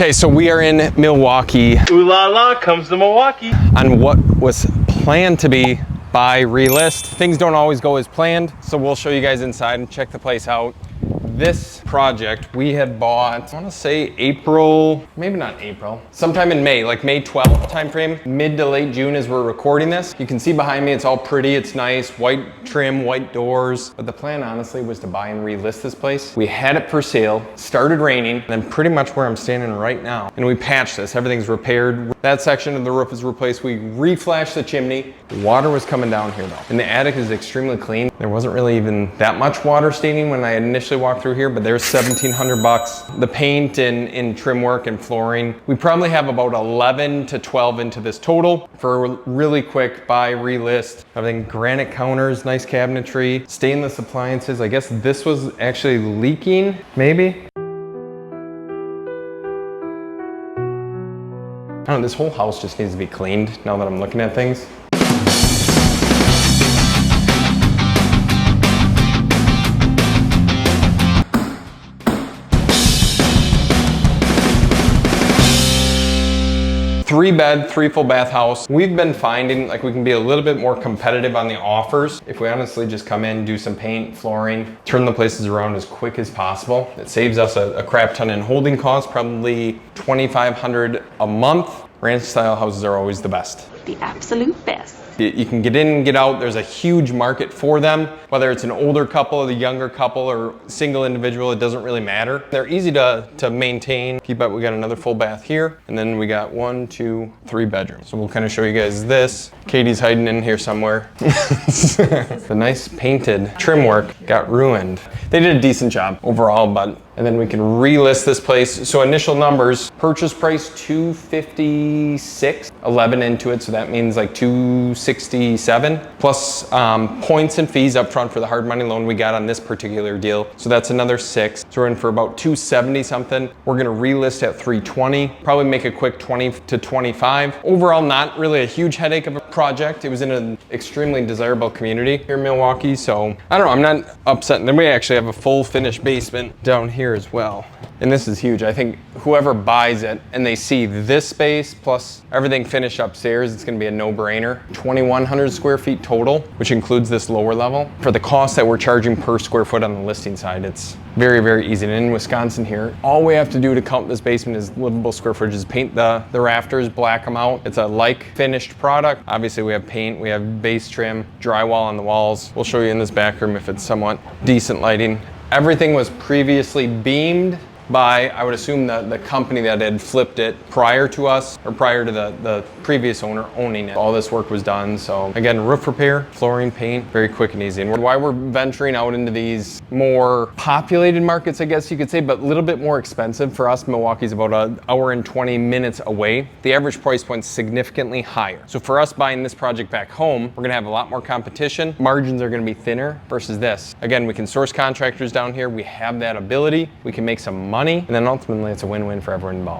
Okay, so we are in Milwaukee. Ooh la la, comes to Milwaukee. On what was planned to be buy, relist. Things don't always go as planned, so we'll show you guys inside and check the place out. This project we had bought, I want to say April, maybe not April, sometime in May, like May 12th timeframe. Mid to late June as we're recording this. You can see behind me, it's all pretty, it's nice, white trim, white doors. But the plan honestly was to buy and relist this place. We had it for sale, started raining, and then pretty much where I'm standing right now. And we patched this, everything's repaired. That section of the roof is replaced. We reflashed the chimney. Water was coming down here though. And the attic is extremely clean. There wasn't really even that much water staining when I initially walked through here, but there's $1,700. The paint and trim work and flooring. We probably have about 11 to 12 into this total for a really quick buy, relist. Everything granite counters, nice cabinetry, stainless appliances. I guess this was actually leaking, maybe. I don't know, this whole house just needs to be cleaned now that I'm looking at things. Three bed, 3 full bath house. We've been finding like we can be a little bit more competitive on the offers if we honestly just come in, do some paint, flooring, turn the places around as quick as possible. It saves us a crap ton in holding costs, probably $2,500 a month. Ranch style houses are always the best. The absolute best. You can get in and get out. There's a huge market for them. Whether it's an older couple, a younger couple, or single individual, it doesn't really matter. They're easy to maintain. Keep up, we got another full bath here. And then we got 1, 2, 3 bedrooms. So we'll kind of show you guys this. Katie's hiding in here somewhere. The nice painted trim work got ruined. They did a decent job overall, and then we can relist this place. So initial numbers, purchase price $256, 11 into it. So that means like $267 plus points and fees up front for the hard money loan we got on this particular deal. So that's another $6. So we're in for about $270 something. We're gonna relist at $320, probably make a quick $20 to $25. Overall, not really a huge headache of a project. It was in an extremely desirable community here in Milwaukee. So I don't know, I'm not upset. And then we actually have a full finished basement down here as well. And this is huge. I think whoever buys it and they see this space plus everything finished upstairs, it's gonna be a no-brainer. 2,100 square feet total, which includes this lower level. For the cost that we're charging per square foot on the listing side, it's very, very easy. And in Wisconsin here, all we have to do to count this basement is livable square footage, is paint the rafters, black them out. It's a like finished product. Obviously we have paint, we have base trim, drywall on the walls. We'll show you in this back room if it's somewhat decent lighting. Everything was previously beamed by, I would assume, the company that had flipped it prior to us, or prior to the previous owner owning it. All this work was done. So again, roof repair, flooring, paint, very quick and easy. And why we're venturing out into these more populated markets, I guess you could say, but a little bit more expensive for us. Milwaukee's about an hour and 20 minutes away. The average price point's significantly higher. So for us buying this project back home, we're gonna have a lot more competition. Margins are gonna be thinner versus this. Again, we can source contractors down here. We have that ability. We can make some money. And then ultimately it's a win-win for everyone involved.